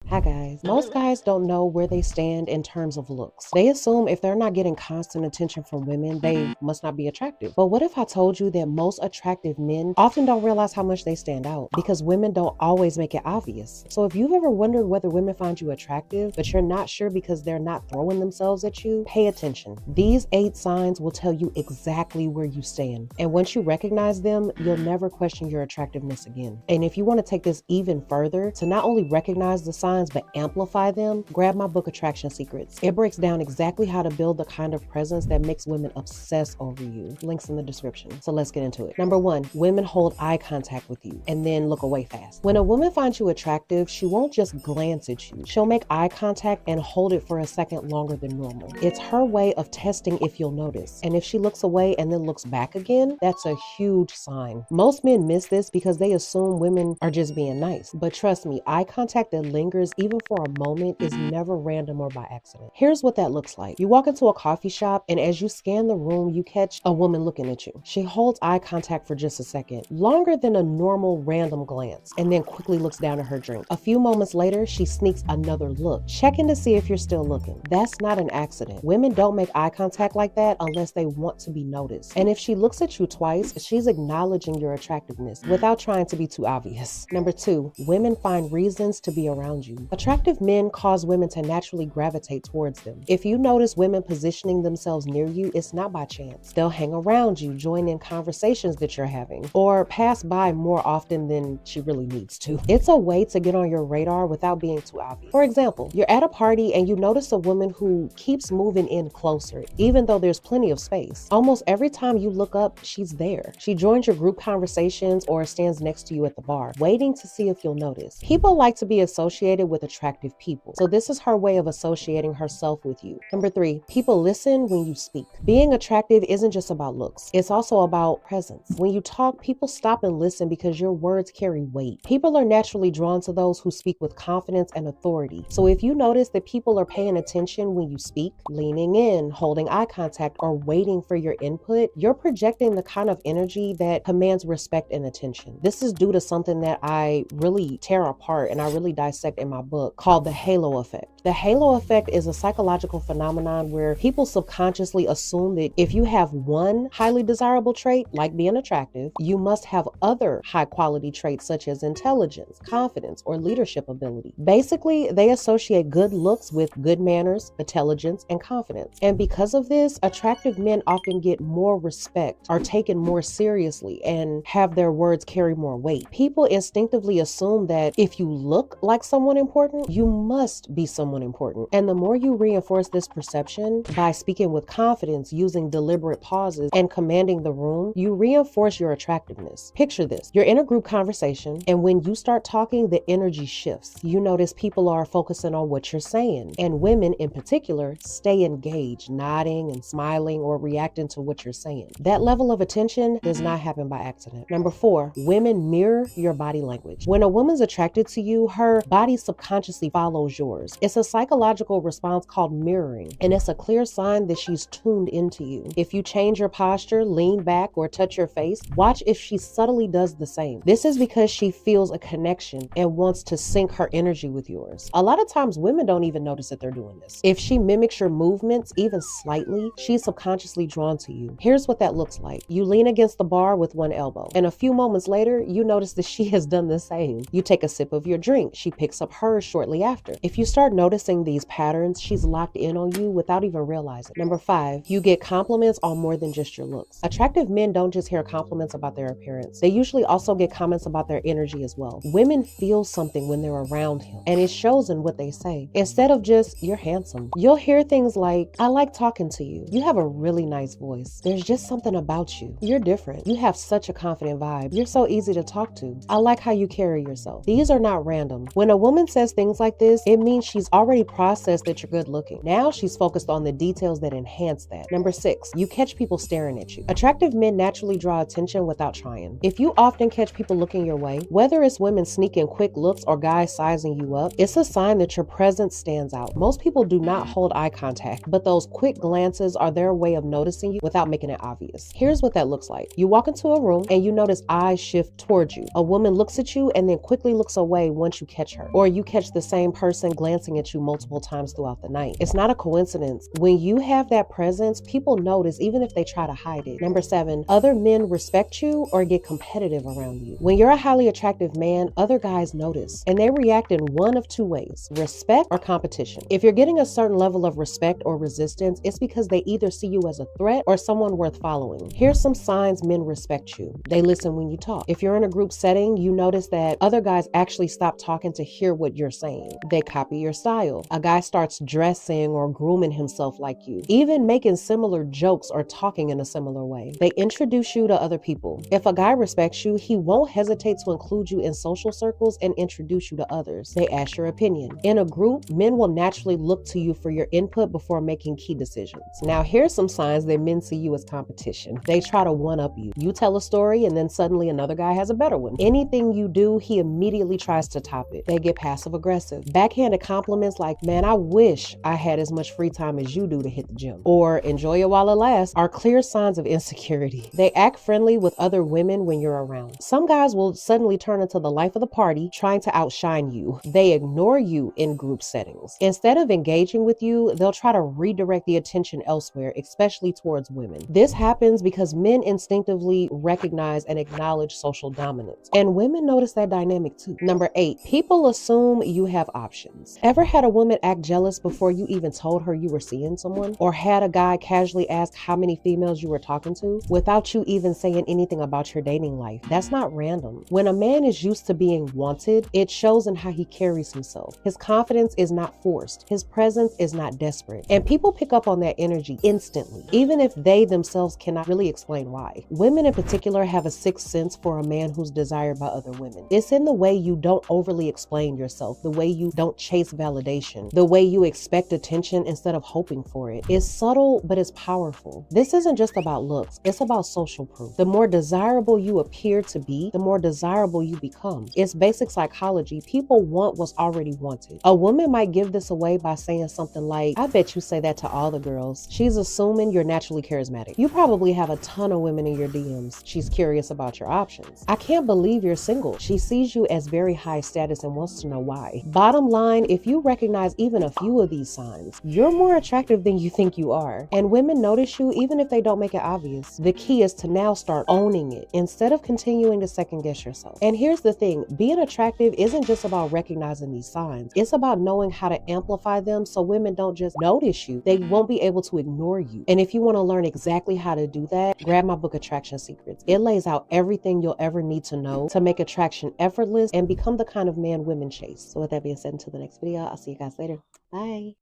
Hi guys. Most guys don't know where they stand in terms of looks. They assume if they're not getting constant attention from women, they must not be attractive. But what if I told you that most attractive men often don't realize how much they stand out because women don't always make it obvious? So if you've ever wondered whether women find you attractive, but you're not sure because they're not throwing themselves at you, pay attention. These 8 signs will tell you exactly where you stand. And once you recognize them, you'll never question your attractiveness again. And if you want to take this even further, to not only recognize the signs but amplify them, grab my book Attraction Secrets. It breaks down exactly how to build the kind of presence that makes women obsess over you. Links in the description. So let's get into it. Number 1, women hold eye contact with you and then look away fast. When a woman finds you attractive, she won't just glance at you. She'll make eye contact and hold it for a second longer than normal. It's her way of testing if you'll notice. And if she looks away and then looks back again, that's a huge sign. Most men miss this because they assume women are just being nice. But trust me, eye contact that lingers even for a moment is never random or by accident. Here's what that looks like. You walk into a coffee shop and as you scan the room, you catch a woman looking at you. She holds eye contact for just a second, longer than a normal random glance, and then quickly looks down at her drink. A few moments later, she sneaks another look, checking to see if you're still looking. That's not an accident. Women don't make eye contact like that unless they want to be noticed. And if she looks at you twice, she's acknowledging your attractiveness without trying to be too obvious. Number 2, women find reasons to be around you. Attractive men cause women to naturally gravitate towards them. If you notice women positioning themselves near you, it's not by chance. They'll hang around you, join in conversations that you're having, or pass by more often than she really needs to. It's a way to get on your radar without being too obvious. For example, you're at a party and you notice a woman who keeps moving in closer, even though there's plenty of space. Almost every time you look up, she's there. She joins your group conversations or stands next to you at the bar, waiting to see if you'll notice. People like to be associated with attractive people, so this is her way of associating herself with you. Number 3, people listen when you speak. Being attractive isn't just about looks. It's also about presence. When you talk, people stop and listen because your words carry weight. People are naturally drawn to those who speak with confidence and authority. So if you notice that people are paying attention when you speak, leaning in, holding eye contact, or waiting for your input, you're projecting the kind of energy that commands respect and attention. This is due to something that I really tear apart and I really dissect in my book called the halo effect. The halo effect is a psychological phenomenon where people subconsciously assume that if you have one highly desirable trait, like being attractive, you must have other high quality traits such as intelligence, confidence, or leadership ability. Basically, they associate good looks with good manners, intelligence, and confidence. And because of this, attractive men often get more respect, are taken more seriously, and have their words carry more weight. People instinctively assume that if you look like someone important, you must be someone important. And the more you reinforce this perception by speaking with confidence, using deliberate pauses, and commanding the room, you reinforce your attractiveness. Picture this. You're in a group conversation, and when you start talking, the energy shifts. You notice people are focusing on what you're saying, and women in particular stay engaged, nodding and smiling or reacting to what you're saying. That level of attention does not happen by accident. Number 4, women mirror your body language. When a woman's attracted to you, her body subconsciously follows yours. It's a psychological response called mirroring, and it's a clear sign that she's tuned into you. If you change your posture, lean back, or touch your face, watch if she subtly does the same. This is because she feels a connection and wants to sync her energy with yours. A lot of times women don't even notice that they're doing this. If she mimics your movements even slightly, she's subconsciously drawn to you. Here's what that looks like. You lean against the bar with one elbow, and a few moments later, you notice that she has done the same. You take a sip of your drink. She picks up hers shortly after. If you start noticing these patterns, she's locked in on you without even realizing. Number 5, you get compliments on more than just your looks. Attractive men don't just hear compliments about their appearance. They usually also get comments about their energy as well. Women feel something when they're around him, and it shows in what they say. Instead of just, "You're handsome," you'll hear things like, "I like talking to you. You have a really nice voice. There's just something about you. You're different. You have such a confident vibe. You're so easy to talk to. I like how you carry yourself." These are not random. When a woman says things like this, it means she's already processed that you're good looking. Now she's focused on the details that enhance that. Number 6, you catch people staring at you. Attractive men naturally draw attention without trying. If you often catch people looking your way, whether it's women sneaking quick looks or guys sizing you up, it's a sign that your presence stands out. Most people do not hold eye contact, but those quick glances are their way of noticing you without making it obvious. Here's what that looks like. You walk into a room and you notice eyes shift towards you. A woman looks at you and then quickly looks away once you catch her. Or you catch the same person glancing at you multiple times throughout the night. It's not a coincidence. When you have that presence, people notice even if they try to hide it. Number 7, other men respect you or get competitive around you. When you're a highly attractive man, other guys notice, and they react in one of two ways: respect or competition. If you're getting a certain level of respect or resistance, it's because they either see you as a threat or someone worth following. Here's some signs men respect you. They listen when you talk. If you're in a group setting, you notice that other guys actually stop talking to hear what you're saying. They copy your style. A guy starts dressing or grooming himself like you, even making similar jokes or talking in a similar way. They introduce you to other people. If a guy respects you, he won't hesitate to include you in social circles and introduce you to others. They ask your opinion. In a group, men will naturally look to you for your input before making key decisions. Now, here's some signs that men see you as competition. They try to one-up you. You tell a story and then suddenly another guy has a better one. Anything you do, he immediately tries to top it. They get passive aggressive. Backhanded compliments like, "Man, I wish I had as much free time as you do to hit the gym," or "Enjoy it while it lasts," are clear signs of insecurity. They act friendly with other women when you're around. Some guys will suddenly turn into the life of the party, trying to outshine you. They ignore you in group settings. Instead of engaging with you, they'll try to redirect the attention elsewhere, especially towards women. This happens because men instinctively recognize and acknowledge social dominance, and women notice that dynamic too. Number 8, people assume you have options. Ever had a woman act jealous before you even told her you were seeing someone? Or had a guy casually ask how many females you were talking to without you even saying anything about your dating life? That's not random. When a man is used to being wanted, it shows in how he carries himself. His confidence is not forced. His presence is not desperate. And people pick up on that energy instantly, even if they themselves cannot really explain why. Women in particular have a sixth sense for a man who's desired by other women. It's in the way you don't overly explain yourself, the way you don't chase validation, the way you expect attention instead of hoping for it. It's subtle, but it's powerful. This isn't just about looks, it's about social proof. The more desirable you appear to be, the more desirable you become. It's basic psychology. People want what's already wanted. A woman might give this away by saying something like, "I bet you say that to all the girls." She's assuming you're naturally charismatic. You probably have a ton of women in your DMs. She's curious about your options. "I can't believe you're single." She sees you as very high status and wants to know why. Bottom line, if you recognize even a few of these signs, you're more attractive than you think you are. And women notice you even if they don't make it obvious. The key is to now start owning it instead of continuing to second guess yourself. And here's the thing, being attractive isn't just about recognizing these signs. It's about knowing how to amplify them so women don't just notice you. They won't be able to ignore you. And if you want to learn exactly how to do that, grab my book, Attraction Secrets. It lays out everything you'll ever need to know to make attraction effortless and become the kind of man women chase. So with that being said, until the next video, I'll see you guys later. Bye.